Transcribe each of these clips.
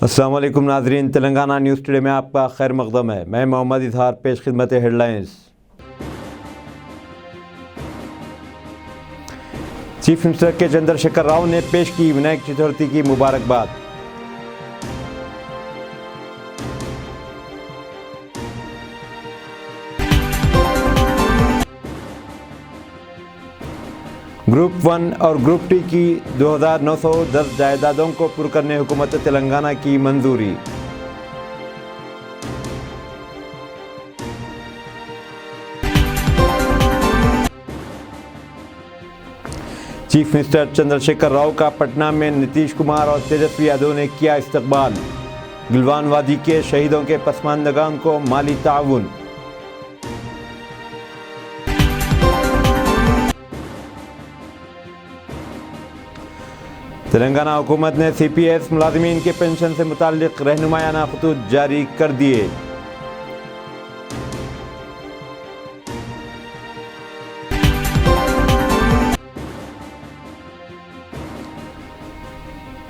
अस्सलाम वालेकुम नाजरीन, तेलंगाना न्यूज़ टुडे में आपका खैर मकदम है। मैं मोहम्मद इजहार पेश खिदमत हेडलाइंस। चीफ मिनिस्टर के चंद्रशेखर राव ने पेश की विनायक चतुर्थी की मुबारकबाद। ग्रुप 1 और ग्रुप 2 की 2910 जायदादों को पुर करने हुकूमत तेलंगाना की मंजूरी। चीफ मिनिस्टर चंद्रशेखर राव का पटना में नीतीश कुमार और तेजस्वी यादव ने किया इस्तकबाल। गिलवान वादी के शहीदों के पसमानदगान को माली ताउन। तेलंगाना हुकूमत ने CPS मुलाजिमीन के पेंशन से मुताल्लिक रहनुमायाना खतूत जारी कर दिए।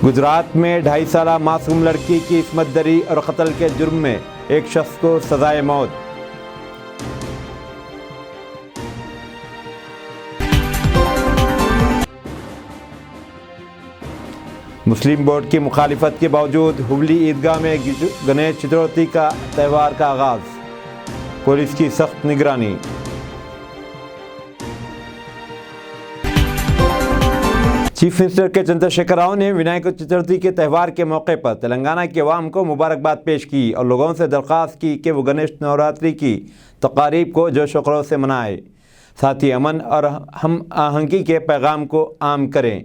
गुजरात में 2.5 साला मासूम लड़की की इस्मत दरी और कत्ल के जुर्म में एक शख्स को सजाए मौत। मुस्लिम बोर्ड की मुखालिफत के बावजूद हुबली ईदगाह में गणेश चतुर्थी का त्यौहार का आगाज। पुलिस की सख्त निगरानी। चीफ मिनिस्टर के चंद्रशेखर राव ने विनायक चतुर्थी के त्यौहार के मौके पर तेलंगाना की आवाम को मुबारकबाद पेश की और लोगों से दरख्वास्त की कि वो गणेश नवरात्रि की तकारीब को जोश व खरोश से मनाएं, साथ ही अमन और हम आहंगी के पैगाम को आम करें।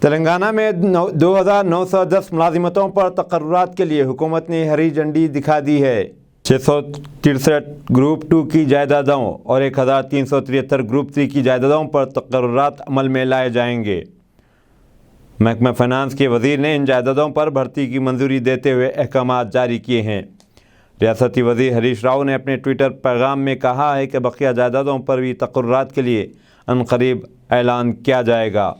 तेलंगाना में 2910 मुलाजिमतों पर तकर्रुरात के लिए हुकूमत ने हरी झंडी दिखा दी है। 663 ग्रुप 2 की जायदादों और 1373 ग्रुप 3 की जायदादों पर तकर्रुरात अमल में लाए जाएंगे। महकमा फाइनेंस के वजीर ने इन जायदादों पर भर्ती की मंजूरी देते हुए अहकाम जारी किए हैं। रियासती वजीर हरीश राव ने अपने ट्विटर पैगाम में कहा है कि बकिया जायदादों पर भी तकर्रुरात के लिए अनकरीब ऐलान किया जाएगा।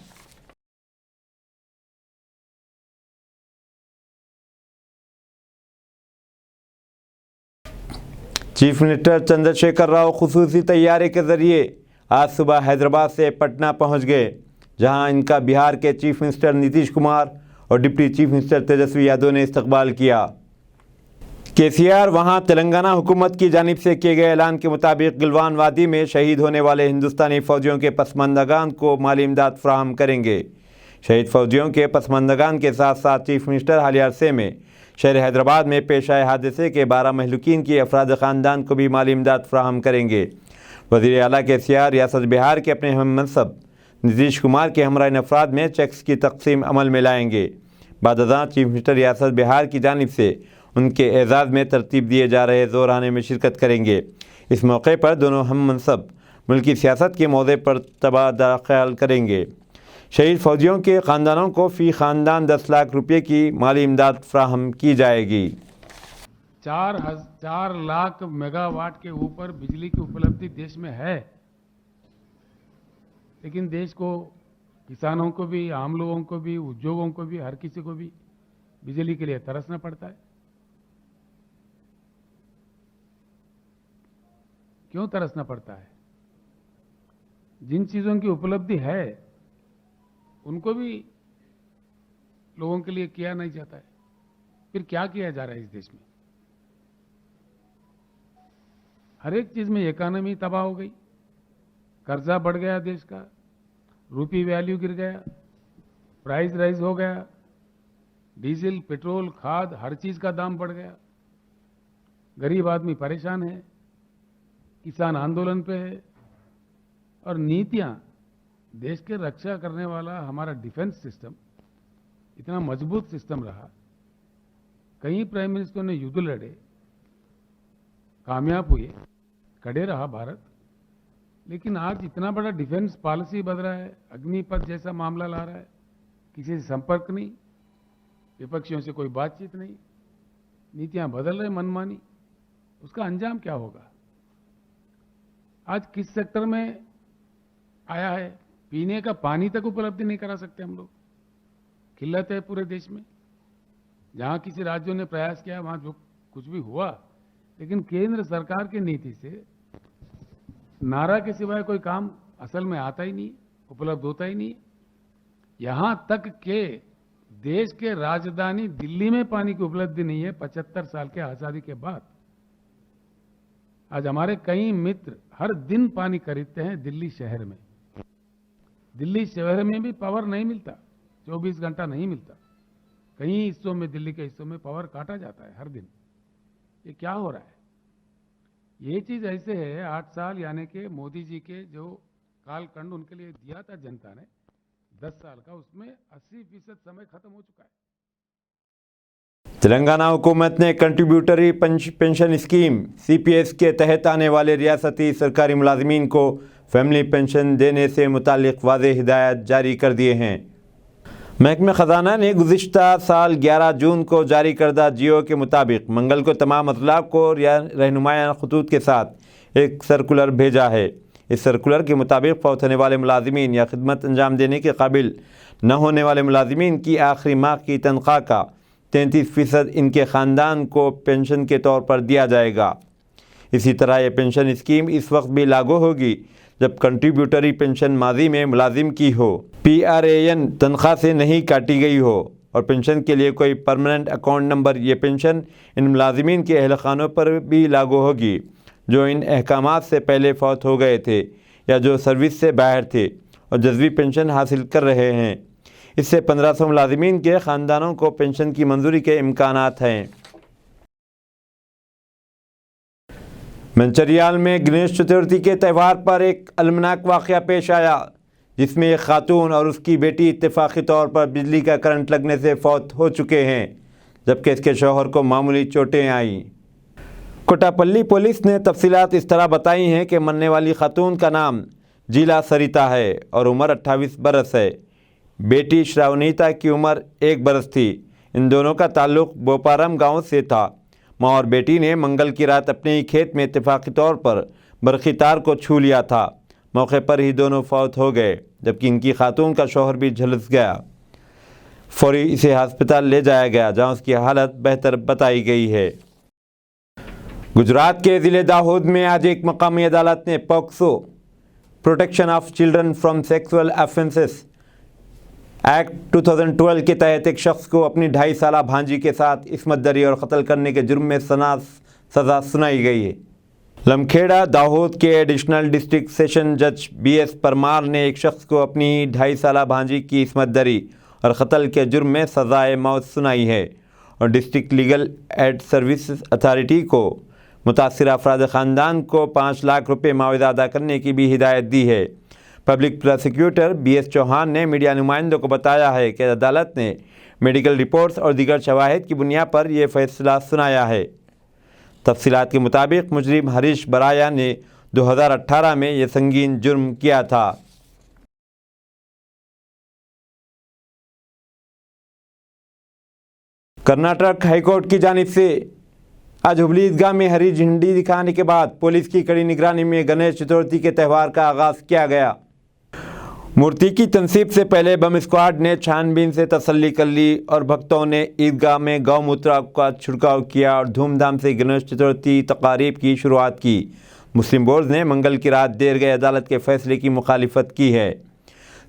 चीफ मिनिस्टर चंद्रशेखर राव खुसूसी तैयारी के ज़रिए आज सुबह हैदराबाद से पटना पहुंच गए, जहां इनका बिहार के चीफ मिनिस्टर नीतीश कुमार और deputy chief minister Tejashwi Yadav ने इस्तकबाल किया। केसीआर वहां तेलंगाना हुकूमत की जानिब से किए गए ऐलान के मुताबिक गिलवान वादी में शहीद होने वाले हिंदुस्तानी फ़ौजियों के पसमानदगान को माली इमदाद फराहम करेंगे। शहीद फ़ौजियों के पसमानदगान के साथ साथ चीफ मिनिस्टर हालिया अरसे में शहर हैदराबाद में पेश आए हादसे के 12 महलूकीन की अफराद ख़ानदान को भी माली इमदाद फराहम करेंगे। वज़ीर आला केसीआर रियासत बिहार के अपने हम मनसब नीतीश कुमार के हमरा इन अफराद में चेक्स की तकसीम अमल में लाएंगे। बाद अज़ां चीफ मिनिस्टर रियासत बिहार की जानिब से उनके एजाज़ में तरतीब दिए जा रहे ज़ोराने में शिरकत करेंगे। इस मौके पर दोनों हम मनसब मुल्की सियासत के मौज़े पर तबादला ख्याल करेंगे। शहीद फ़ौजियों के ख़ानदानों को फ़ी ख़ानदान 10 लाख रुपये की माली इमदाद फ्राहम की जाएगी। 4 लाख मेगावाट के ऊपर बिजली की उपलब्धि देश में है, लेकिन देश को, किसानों को भी, आम लोगों को भी, उद्योगों को भी, हर किसी को भी बिजली के लिए तरसना पड़ता है। क्यों तरसना पड़ता है? जिन चीज़ों की उपलब्धि है उनको भी लोगों के लिए किया नहीं जाता है। फिर क्या किया जा रहा है इस देश में? हर एक चीज में इकोनॉमी तबाह हो गई, कर्जा बढ़ गया देश का, रूपी वैल्यू गिर गया, प्राइस राइज हो गया, डीजल, पेट्रोल, खाद, हर चीज का दाम बढ़ गया। गरीब आदमी परेशान है, किसान आंदोलन पे है, और नीतियां, देश के रक्षा करने वाला हमारा डिफेंस सिस्टम इतना मजबूत सिस्टम रहा। कई प्राइम मिनिस्टर ने युद्ध लड़े, कामयाब हुए, खड़े रहा भारत, लेकिन आज इतना बड़ा डिफेंस पॉलिसी बदल रहा है, अग्निपथ जैसा मामला ला रहा है, किसी से संपर्क नहीं, विपक्षियों से कोई बातचीत नहीं, नीतियां बदल रहे मनमानी। उसका अंजाम क्या होगा? आज किस सेक्टर में आया है? पीने का पानी तक उपलब्ध नहीं करा सकते हम लोग। किल्लत है पूरे देश में। जहाँ किसी राज्यों ने प्रयास किया वहाँ जो कुछ भी हुआ, लेकिन केंद्र सरकार की नीति से नारा के सिवाय कोई काम असल में आता ही नहीं, उपलब्ध होता ही नहीं। यहाँ तक के देश के राजधानी दिल्ली में पानी की उपलब्धि नहीं है 75 साल के आजादी के बाद। आज हमारे कई मित्र हर दिन पानी खरीदते हैं दिल्ली शहर में। दिल्ली शहर में भी पावर नहीं मिलता, 24 घंटा नहीं मिलता। कई हिस्सों में, दिल्ली के हिस्सों में पावर काटा जाता है हर दिन। ये क्या हो रहा है? ये चीज ऐसे है, 8 साल यानी कि मोदी जी के जो कालखंड उनके लिए दिया था जनता ने 10 साल का, उसमें 80% समय खत्म हो चुका है। तेलंगाना हुकूमत ने कंट्रीब्यूटरी पेंशन स्कीम CPS के तहत आने वाले रियासती सरकारी मुलाजमीन को फैमिली पेंशन देने से मुतालिक वाज़ेह हिदायत जारी कर दिए हैं। महकमा ख़जाना ने गुज़िश्ता साल 11 जून को जारी करदा जियो के मुताबिक मंगल को तमाम अतलाब को रहनुमाया खतूत के साथ एक सर्कुलर भेजा है। इस सर्कुलर के मुताबिक फौत होने वाले मुलाजमीन या खिदमत अंजाम देने के काबिल न होने वाले मुलाजमीन की आखिरी माह की तनख्वाह का 33% इनके ख़ानदान को पेंशन के तौर पर दिया जाएगा। इसी तरह यह पेंशन स्कीम इस वक्त भी लागू होगी जब कंट्रीब्यूटरी पेंशन माजी में मुलाजिम की हो, PRAN तनख्वाह से नहीं काटी गई हो और पेंशन के लिए कोई परमानेंट अकाउंट नंबर। ये पेंशन इन मुलाजिमीन के अहल खानों पर भी लागू होगी जो इन अहकामात से पहले फौत हो गए थे या जो सर्विस से बाहर थे और जज़वी पेंशन हासिल कर रहे हैं। इससे 1500 मुलाजिमीन के ख़ानदानों को पेंशन की मंजूरी के इम्कानात हैं। मंचरियाल में गणेश चतुर्थी के त्यौहार पर एक अलमनाक वाक़या पेश आया जिसमें एक खातून और उसकी बेटी इत्तेफाकी तौर पर बिजली का करंट लगने से फौत हो चुके हैं, जबकि इसके शौहर को मामूली चोटें आईं। कोटापल्ली पुलिस ने तफसीलात इस तरह बताई हैं कि मरने वाली खातून का नाम जिला सरिता है और उम्र 28 बरस है। बेटी श्रावनीता की उम्र 1 बरस थी। इन दोनों का ताल्लुक़ बोपारम गांव से था। माँ और बेटी ने मंगल की रात अपने ही खेत में इत्तेफाकी तौर पर बरक़ी तार को छू लिया था। मौके पर ही दोनों फौत हो गए, जबकि इनकी खातून का शौहर भी झुलस गया। फौरी इसे अस्पताल ले जाया गया जहां उसकी हालत बेहतर बताई गई है। गुजरात के ज़िले दाहोद में आज एक मकामी अदालत ने POCSO protection of children from sexual offences act 2012 के तहत एक शख्स को अपनी 2.5 साला भांजी के साथ इस्मत दरी और कत्ल करने के जुर्म में सज़ा सुनाई गई है। लमखेड़ा दाहोद के एडिशनल डिस्ट्रिक्ट सेशन जज BS परमार ने एक शख्स को अपनी 2.5 साला भांजी की इस्मत दरी और कत्ल के जुर्म में सज़ाए मौत सुनाई है और district legal aid service authority को मुतासिर अफराद ख़ानदान को 5 लाख रुपये मुआवजा अदा करने की भी हिदायत दी है। पब्लिक प्रोसिक्यूटर BS चौहान ने मीडिया नुमाइंदों को बताया है कि अदालत ने मेडिकल रिपोर्ट्स और दीगर शवाहिद की बुनियाद पर यह फैसला सुनाया है। तफसीलात के मुताबिक मुजरिम हरीश बराया ने 2018 में यह संगीन जुर्म किया था। कर्नाटक हाईकोर्ट की जानिब से आज हुबली ईदगाह में हरी झंडी दिखाने के बाद पुलिस की कड़ी निगरानी में गणेश चतुर्थी के त्यौहार का आगाज़ किया गया। मूर्ति की तनसीब से पहले बम स्क्वाड ने छानबीन से तसल्ली कर ली और भक्तों ने ईदगाह में गौमूत्र का छिड़काव किया और धूमधाम से गणेश चतुर्थी तकारीब की शुरुआत की। मुस्लिम बोर्ड ने मंगल की रात देर गए अदालत के फैसले की मुखालिफत की है।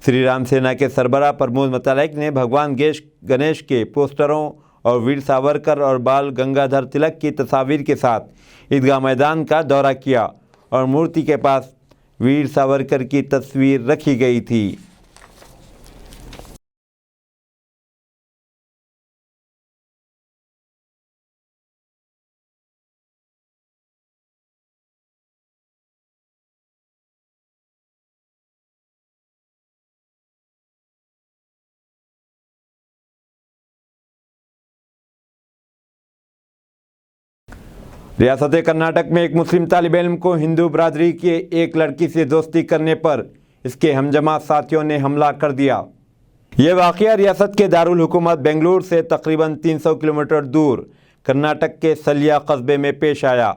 श्री राम सेना के सरबराह प्रमोद मतलाइक ने भगवान गणेश के पोस्टरों और वीर सावरकर और बाल गंगाधर तिलक की तस्वीर के साथ ईदगाह मैदान का दौरा किया और मूर्ति के पास वीर सावरकर की तस्वीर रखी गई थी। रियासत कर्नाटक में एक मुस्लिम तालिब इल्म को हिंदू बरादरी के एक लड़की से दोस्ती करने पर इसके हमजमात साथियों ने हमला कर दिया। यह वाक़या रियासत के दारुल हुकूमत बेंगलुरु से तकरीबन 300 किलोमीटर दूर कर्नाटक के सलिया कस्बे में पेश आया।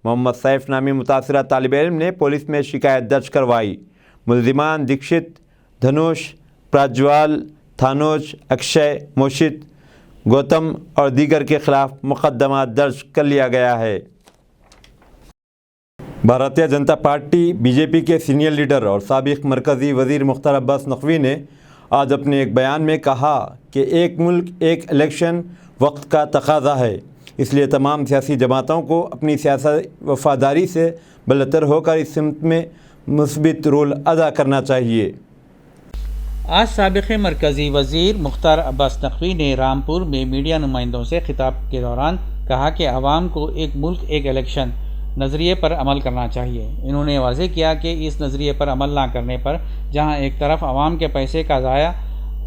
मोहम्मद सैफ नामी मुतासिरा तालिब इल्म ने पुलिस में शिकायत दर्ज करवाई। मुलजिमान दीक्षित, धनुष, प्रज्वाल, थानोज, अक्षय, मोशित, गौतम और दीगर के खिलाफ मुकदमा दर्ज कर लिया गया है। भारतीय जनता पार्टी बीजेपी के सीनियर लीडर और साबिक मरकज़ी वज़ीर मुख्तार अब्बास नकवी ने आज अपने एक बयान में कहा कि एक मुल्क एक इलेक्शन वक्त का तकाज़ा है, इसलिए तमाम सियासी जमातों को अपनी सियासी वफादारी से बलतर होकर इस सिमत में मुस्बित रोल अदा करना चाहिए। आज साबिक़ मरकज़ी वज़ीर मुख्तार अब्बास नकवी ने रामपुर में मीडिया नुमाइंदों से खिताब के दौरान कहा कि आवाम को एक मुल्क एक इलेक्शन नज़रिए पर अमल करना चाहिए। इन्होंने वाज़ेह किया कि इस नज़रिए पर अमल ना करने पर जहां एक तरफ आवाम के पैसे का ज़ाया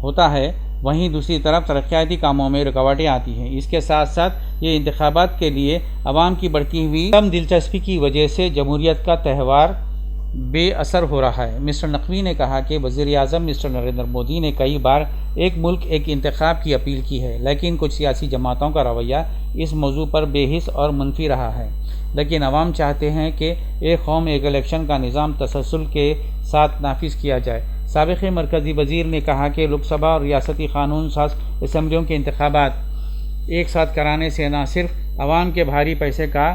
होता है, वहीं दूसरी तरफ तरक्याती कामों में रुकावटें आती हैं। इसके साथ साथ ये इंतखाबात के लिए आवाम की बढ़ती हुई कम दिलचस्पी की वजह से जमहूरियत का त्यौहार बेअसर हो रहा है। मिस्टर नकवी ने कहा कि वज़ीर-ए-आज़म मिस्टर नरेंद्र मोदी ने कई बार एक मुल्क एक इंतखाब की अपील की है, लेकिन कुछ सियासी जमातों का रवैया इस मौजू पर बेहिस और मनफी रहा है। लेकिन अवाम चाहते हैं कि एक कौम एक इलेक्शन का निज़ाम तसलसल के साथ नाफिज किया जाए। साबिक़ मरकज़ी वज़ीर ने कहा कि लोकसभा और रियासती कानून साज असम्बलियों के इंतखाबात एक साथ कराने से न सिर्फ आवाम के भारी पैसे का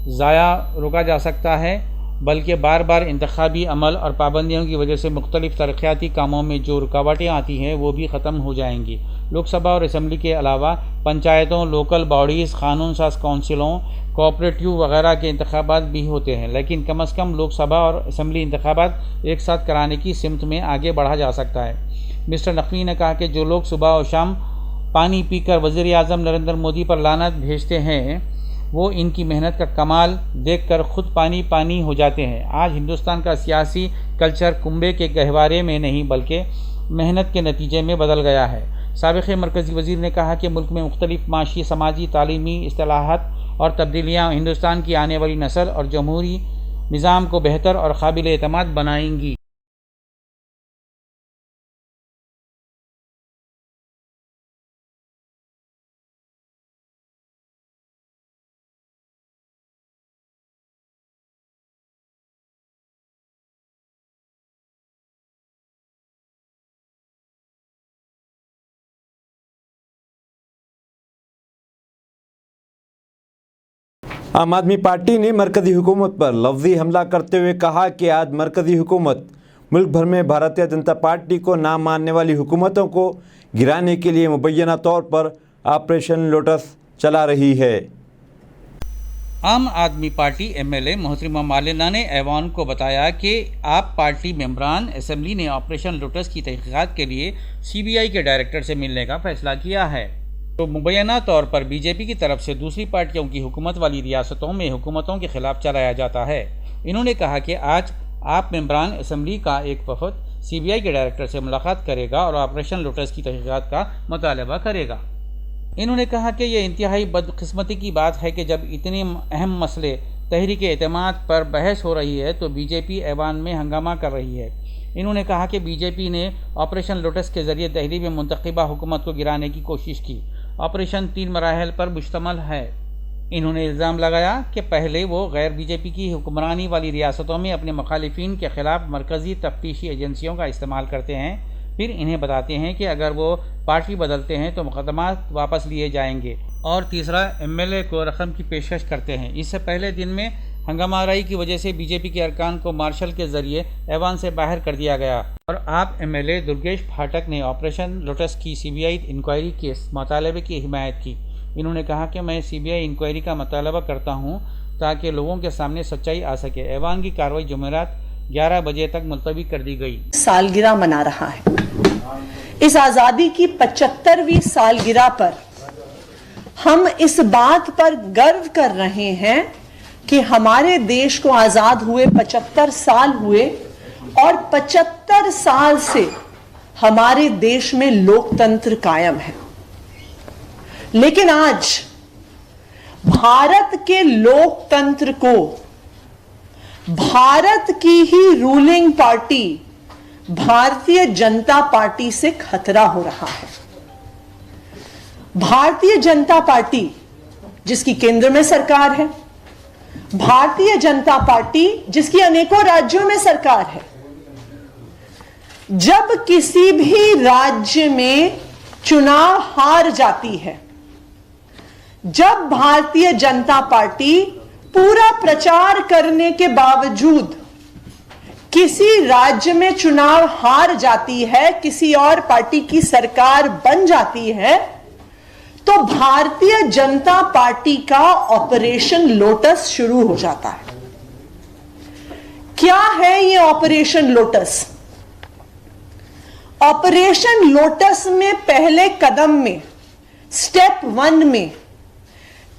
ज़ाया रोका जा सकता है, बल्कि बार बार इंतखाबी अमल और पाबंदियों की वजह से मुख्तलिफ तरक्याती कामों में जो रुकावटें आती हैं वो भी ख़त्म हो जाएंगी। लोकसभा और असम्बली के अलावा पंचायतों, लोकल बॉडीज़, कानून साज काउंसिलों, कोऑपरेटिव वगैरह के इंतखाबात भी होते हैं, लेकिन कम अज़ कम लोकसभा और असम्बली इंतखाबात एक साथ कराने की सिमत में आगे बढ़ा जा सकता है। मिस्टर नकवी ने कहा कि जो लोग सुबह और शाम पानी पीकर वज़ीर-ए-आज़म नरेंद्र मोदी पर लानत भेजते हैं, वो इनकी मेहनत का कमाल देखकर खुद पानी पानी हो जाते हैं। आज हिंदुस्तान का सियासी कल्चर कुंबे के गहवारे में नहीं बल्कि मेहनत के नतीजे में बदल गया है। साबिक़ मरकज़ी वज़ीर ने कहा कि मुल्क में मुख्तलिफ माशी, समाजी, तालीमी इस्तिलाहात और तब्दीलियाँ हिंदुस्तान की आने वाली नस्ल और जमहूरी निज़ाम को बेहतर और काबिल एतमाद बनाएंगी। आम आदमी पार्टी ने मरकज़ी हुकूमत पर लफ्ज़ी हमला करते हुए कहा कि आज मरकज़ी हुकूमत मुल्क भर में भारतीय जनता पार्टी को ना मानने वाली हुकूमतों को गिराने के लिए मुबैना तौर पर ऑपरेशन लोटस चला रही है। आम आदमी पार्टी एमएलए मोहतरमा मालिना ने ऐवान को बताया कि आप पार्टी मेंबरान असम्बली ने ऑपरेशन लोटस की तहकीकात के लिए सीबीआई के डायरेक्टर से मिलने का फैसला किया है, तो मुबैना तौर पर बीजेपी की तरफ से दूसरी पार्टियों की हुकूमत वाली रियासतों में हुकूमतों के खिलाफ चलाया जाता है। इन्होंने कहा कि आज आप मेंबरान असम्बली का एक वफ़द सीबीआई के डायरेक्टर से मुलाकात करेगा और ऑपरेशन लोटस की तहकीकात का मुतालबा करेगा। इन्होंने कहा कि यह इंतहाई बदकिस्मती की बात है कि जब इतने अहम मसले तहरीक एतमाद पर बहस हो रही है तो बीजेपी ऐवान में हंगामा कर रही है। इन्होंने कहा कि बीजेपी ने ऑपरेशन लोटस के ज़रिए दिल्ली में मुंतखबा हुकूमत को गिराने की कोशिश की। ऑपरेशन 3 मराहल पर मुश्तमल है। इन्होंने इल्ज़ाम लगाया कि पहले वो गैर बीजेपी की हुक्मरानी वाली रियासतों में अपने मुखालिफिन के ख़िलाफ़ मरकज़ी तफ्तीशी एजेंसियों का इस्तेमाल करते हैं, फिर इन्हें बताते हैं कि अगर वो पार्टी बदलते हैं तो मुकदमात वापस लिए जाएंगे, और तीसरा एमएलए को रकम की पेशकश करते हैं। इससे पहले दिन में हंगामाराई की वजह से बीजेपी के अरकान को मार्शल के ज़रिए ऐवान से बाहर कर दिया गया और आप एमएलए दुर्गेश फाटक ने ऑपरेशन लोटस की सीबीआई इंक्वायरी के मुतालबे की हिमायत की। इन्होंने कहा कि मैं सीबीआई इंक्वायरी का मुतालबा करता हूं ताकि लोगों के सामने सच्चाई आ सके। ऐवान की कार्रवाई जुमेरात 11 बजे तक मुलतवी कर दी गई। सालगिरह मना रहा है। इस आज़ादी की 75वीं सालगिरह पर हम इस बात पर गर्व कर रहे हैं कि हमारे देश को आजाद हुए 75 साल हुए और 75 साल से हमारे देश में लोकतंत्र कायम है। लेकिन आज भारत के लोकतंत्र को भारत की ही ruling party Bharatiya Janata party से खतरा हो रहा है। भारतीय जनता पार्टी जिसकी केंद्र में सरकार है, भारतीय जनता पार्टी जिसकी अनेकों राज्यों में सरकार है, जब किसी भी राज्य में चुनाव हार जाती है, जब भारतीय जनता पार्टी पूरा प्रचार करने के बावजूद किसी राज्य में चुनाव हार जाती है, किसी और पार्टी की सरकार बन जाती है, तो भारतीय जनता पार्टी का ऑपरेशन लोटस शुरू हो जाता है। क्या है ये ऑपरेशन लोटस? ऑपरेशन लोटस में पहले कदम में, स्टेप 1 में,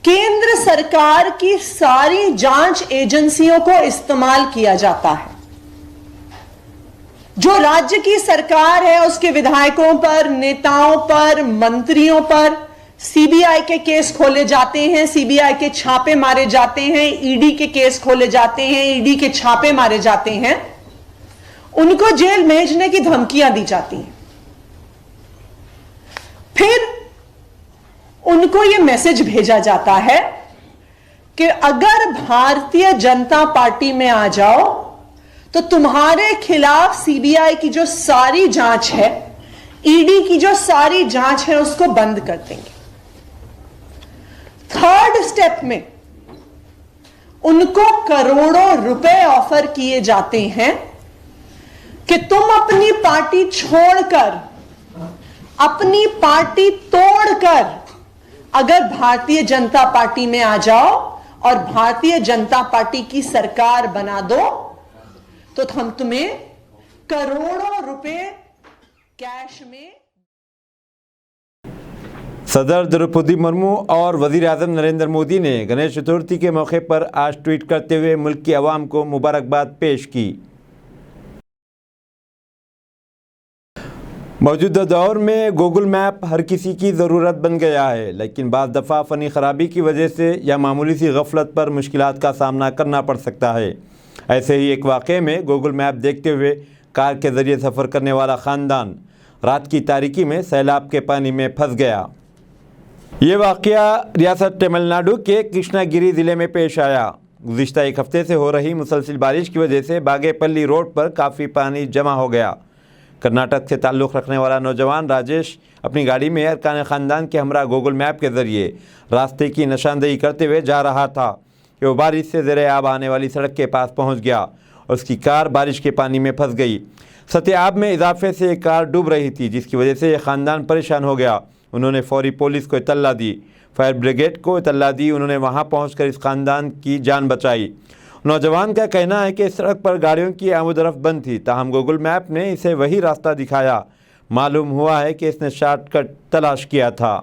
केंद्र सरकार की सारी जांच एजेंसियों को इस्तेमाल किया जाता है। जो राज्य की सरकार है उसके विधायकों पर, नेताओं पर, मंत्रियों पर सीबीआई के केस खोले जाते हैं, सीबीआई के छापे मारे जाते हैं, ईडी के केस खोले जाते हैं, ईडी के छापे मारे जाते हैं, उनको जेल भेजने की धमकियां दी जाती हैं। फिर उनको यह मैसेज भेजा जाता है कि अगर भारतीय जनता पार्टी में आ जाओ तो तुम्हारे खिलाफ सीबीआई की जो सारी जांच है, ईडी की जो सारी जांच है, उसको बंद कर देंगे। थर्ड स्टेप में उनको करोड़ों रुपए ऑफर किए जाते हैं कि तुम अपनी पार्टी छोड़कर, अपनी पार्टी तोड़कर अगर भारतीय जनता पार्टी में आ जाओ और भारतीय जनता पार्टी की सरकार बना दो तो हम तुम्हें करोड़ों रुपए कैश में। सदर द्रौपदी मुर्मू और वजीर आज़म नरेंद्र मोदी ने गणेश चतुर्थी के मौके पर आज ट्वीट करते हुए मुल्क की आवाम को मुबारकबाद पेश की। मौजूदा दौर में गूगल मैप हर किसी की ज़रूरत बन गया है, लेकिन बाज़ दफ़ा फ़नी ख़राबी की वजह से या मामूली सी गफलत पर मुश्किलात का सामना करना पड़ सकता है। ऐसे ही एक वाक़े में गूगल मैप देखते हुए कार के ज़रिए सफ़र करने वाला ख़ानदान रात की तारीकी में सैलाब के पानी में फंस गया। ये वाक़या रियासत तमिलनाडु के कृष्णागिरी ज़िले में पेश आया। गुज़िश्ता एक हफ़्ते से हो रही मुसलसल बारिश की वजह से बागेपल्ली रोड पर काफ़ी पानी जमा हो गया। कर्नाटक से ताल्लुक़ रखने वाला नौजवान राजेश अपनी गाड़ी में अरकान ख़ानदान के हमरा गूगल मैप के ज़रिए रास्ते की निशानदेही करते हुए जा रहा था कि वो बारिश से ज़ेरे आब आने वाली सड़क के पास पहुंच गया और उसकी कार बारिश के पानी में फंस गई। सत्याब में इजाफे से एक कार डूब रही थी, जिसकी वजह से यह ख़ानदान परेशान हो गया। उन्होंने फौरी पुलिस को इत्तला दी, फायर ब्रिगेड को इत्तला दी। उन्होंने वहां पहुंचकर इस ख़ानदान की जान बचाई। नौजवान का कहना है कि इस सड़क पर गाड़ियों की आमदोरफ्त बंद थी, ताहम गूगल मैप ने इसे वही रास्ता दिखाया। मालूम हुआ है कि इसने शॉर्टकट तलाश किया था।